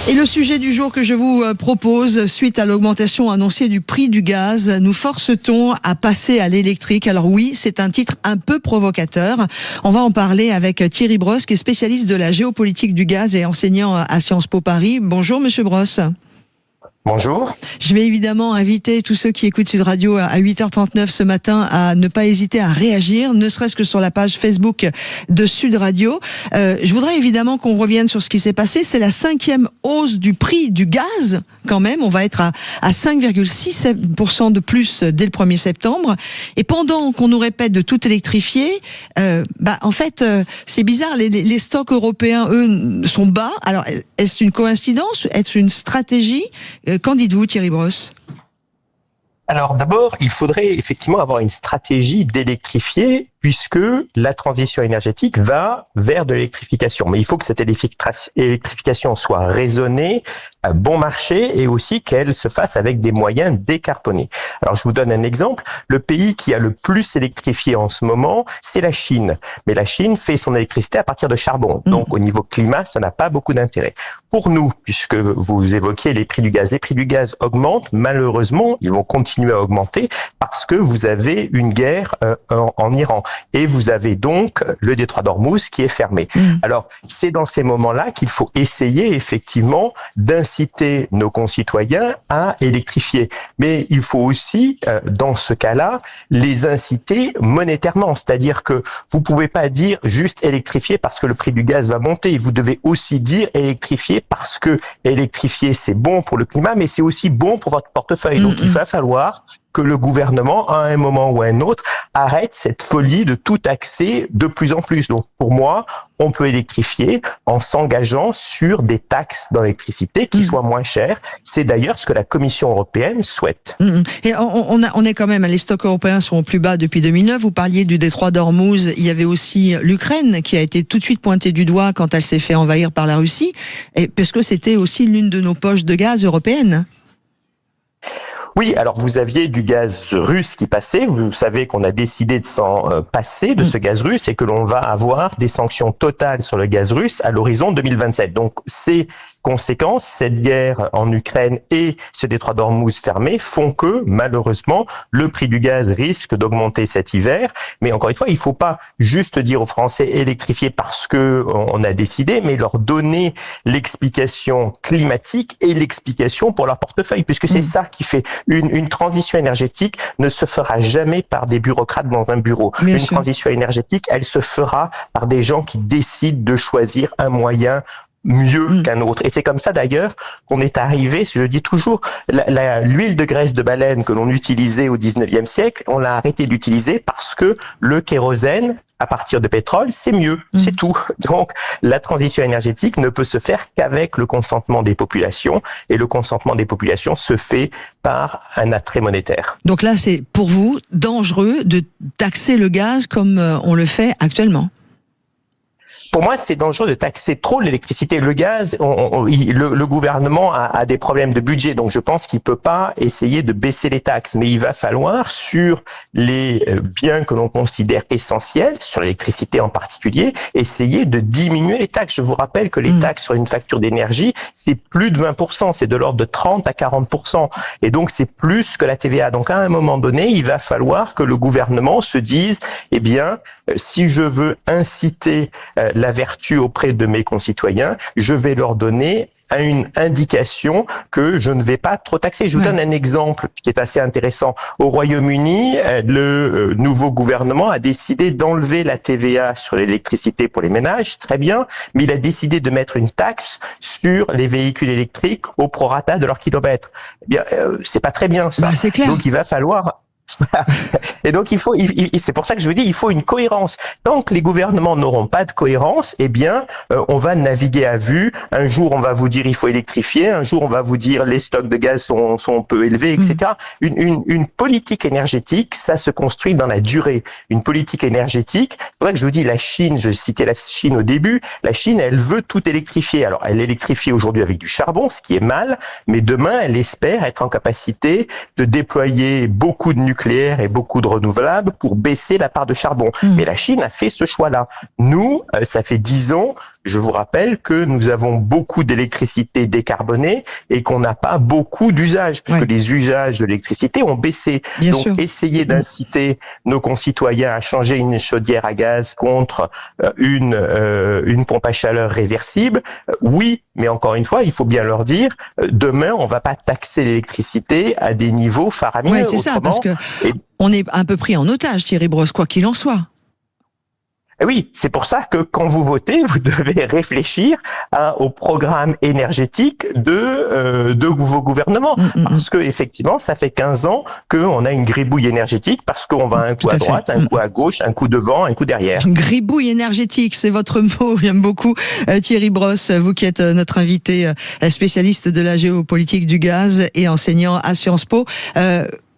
Et le sujet du jour que je vous propose, suite à l'augmentation annoncée du prix du gaz, nous force-t-on à passer à l'électrique? Alors oui, c'est un titre un peu provocateur. On va en parler avec Thierry Brosse, qui est spécialiste de la géopolitique du gaz et enseignant à Sciences Po Paris. Bonjour Monsieur Brosse. Bonjour. Je vais évidemment inviter tous ceux qui écoutent Sud Radio à 8h39 ce matin à ne pas hésiter à réagir, ne serait-ce que sur la page Facebook de Sud Radio. Je voudrais évidemment qu'on revienne sur ce qui s'est passé. C'est la 5e hausse du prix du gaz, quand même. On va être à 5,6% de plus dès le 1er septembre. Et pendant qu'on nous répète de tout électrifier, en fait, c'est bizarre. Les stocks européens, eux, sont bas. Alors, est-ce une coïncidence? Est-ce une stratégie? Qu'en dites-vous, Thierry Brosse? Alors d'abord, il faudrait effectivement avoir une stratégie d'électrifier, puisque la transition énergétique va vers de l'électrification. Mais il faut que cette électrification soit raisonnée, à bon marché, et aussi qu'elle se fasse avec des moyens décarbonés. Alors je vous donne un exemple. Le pays qui a le plus électrifié en ce moment, c'est la Chine. Mais la Chine fait son électricité à partir de charbon. Donc au niveau climat, ça n'a pas beaucoup d'intérêt. Pour nous, puisque vous évoquiez les prix du gaz augmentent. Malheureusement, ils vont continuer à augmenter parce que vous avez une guerre en Iran. Et vous avez donc le détroit d'Ormuz qui est fermé. Alors, c'est dans ces moments-là qu'il faut essayer effectivement d'inciter nos concitoyens à électrifier. Mais il faut aussi, dans ce cas-là, les inciter monétairement. C'est-à-dire que vous pouvez pas dire juste électrifier parce que le prix du gaz va monter. Vous devez aussi dire électrifier parce que électrifier, c'est bon pour le climat, mais c'est aussi bon pour votre portefeuille. Donc, il va falloir que le gouvernement, à un moment ou à un autre, arrête cette folie de tout taxer de plus en plus. Donc, pour moi, on peut électrifier en s'engageant sur des taxes dans l'électricité qui soient moins chères. C'est d'ailleurs ce que la Commission européenne souhaite. Et on est quand même, les stocks européens sont au plus bas depuis 2009. Vous parliez du détroit d'Ormuz. Il y avait aussi l'Ukraine qui a été tout de suite pointée du doigt quand elle s'est fait envahir par la Russie, et parce que c'était aussi l'une de nos poches de gaz européennes. Oui, alors vous aviez du gaz russe qui passait. Vous savez qu'on a décidé de s'en passer de ce gaz russe et que l'on va avoir des sanctions totales sur le gaz russe à l'horizon 2027. Donc ces conséquences, cette guerre en Ukraine et ce détroit d'Ormuz fermé font que malheureusement le prix du gaz risque d'augmenter cet hiver. Mais encore une fois, il ne faut pas juste dire aux Français électrifier parce que on a décidé, mais leur donner l'explication climatique et l'explication pour leur portefeuille, puisque c'est ça qui fait une transition énergétique ne se fera jamais par des bureaucrates dans un bureau. Une transition énergétique, elle se fera par des gens qui décident de choisir un moyen mieux qu'un autre. Et c'est comme ça d'ailleurs qu'on est arrivé, je dis toujours, l'huile de graisse de baleine que l'on utilisait au 19e siècle, on l'a arrêté d'utiliser parce que le kérosène, à partir de pétrole, c'est mieux, c'est tout. Donc la transition énergétique ne peut se faire qu'avec le consentement des populations, et le consentement des populations se fait par un attrait monétaire. Donc là, c'est pour vous dangereux de taxer le gaz comme on le fait actuellement? Pour moi, c'est dangereux de taxer trop l'électricité. Le gaz, le gouvernement a des problèmes de budget, donc je pense qu'il peut pas essayer de baisser les taxes. Mais il va falloir, sur les biens que l'on considère essentiels, sur l'électricité en particulier, essayer de diminuer les taxes. Je vous rappelle que les taxes sur une facture d'énergie, c'est plus de 20%, c'est de l'ordre de 30 à 40%. Et donc, c'est plus que la TVA. Donc, à un moment donné, il va falloir que le gouvernement se dise, eh bien, si je veux inciter la vertu auprès de mes concitoyens, je vais leur donner une indication que je ne vais pas trop taxer. Je vous donne un exemple qui est assez intéressant. Au Royaume-Uni, le nouveau gouvernement a décidé d'enlever la TVA sur l'électricité pour les ménages, très bien, mais il a décidé de mettre une taxe sur les véhicules électriques au prorata de leur kilomètre. Eh bien, c'est pas très bien ça. C'est clair. Donc il va falloir... Et donc c'est pour ça que je vous dis, il faut une cohérence. Tant que les gouvernements n'auront pas de cohérence, eh bien, on va naviguer à vue. Un jour, on va vous dire il faut électrifier. Un jour, on va vous dire les stocks de gaz sont peu élevés, etc. Une politique énergétique, ça se construit dans la durée. Une politique énergétique, c'est pour ça que je vous dis la Chine. Je citais la Chine au début. La Chine, elle veut tout électrifier. Alors, elle électrifie aujourd'hui avec du charbon, ce qui est mal, mais demain, elle espère être en capacité de déployer beaucoup de nucléaire et beaucoup de renouvelables pour baisser la part de charbon. Mais la Chine a fait ce choix-là. Nous, ça fait 10 ans, je vous rappelle que nous avons beaucoup d'électricité décarbonée et qu'on n'a pas beaucoup d'usages, parce que les usages de l'électricité ont baissé. Bien Donc, sûr. essayer d'inciter nos concitoyens à changer une chaudière à gaz contre une pompe à chaleur réversible, oui, mais encore une fois, il faut bien leur dire, demain, on va pas taxer l'électricité à des niveaux faramineux. Ouais, c'est ça, parce que on est un peu pris en otage, Thierry Brosse, quoi qu'il en soit. Oui, c'est pour ça que quand vous votez, vous devez réfléchir au programme énergétique de vos gouvernements. Parce que effectivement, ça fait 15 ans qu'on a une gribouille énergétique parce qu'on va un coup à droite, un coup à gauche, un coup devant, un coup derrière. Une gribouille énergétique, c'est votre mot. J'aime beaucoup. Thierry Brosse, vous qui êtes notre invité spécialiste de la géopolitique du gaz et enseignant à Sciences Po.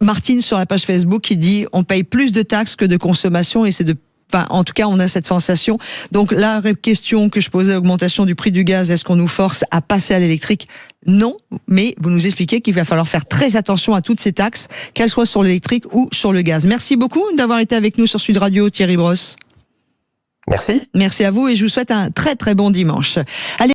Martine sur la page Facebook qui dit on paye plus de taxes que de consommation et c'est de Enfin, en tout cas, on a cette sensation. Donc, la question que je posais, augmentation du prix du gaz, est-ce qu'on nous force à passer à l'électrique? Non, mais vous nous expliquez qu'il va falloir faire très attention à toutes ces taxes, qu'elles soient sur l'électrique ou sur le gaz. Merci beaucoup d'avoir été avec nous sur Sud Radio, Thierry Brosse. Merci. Merci à vous et je vous souhaite un très très bon dimanche. Allez.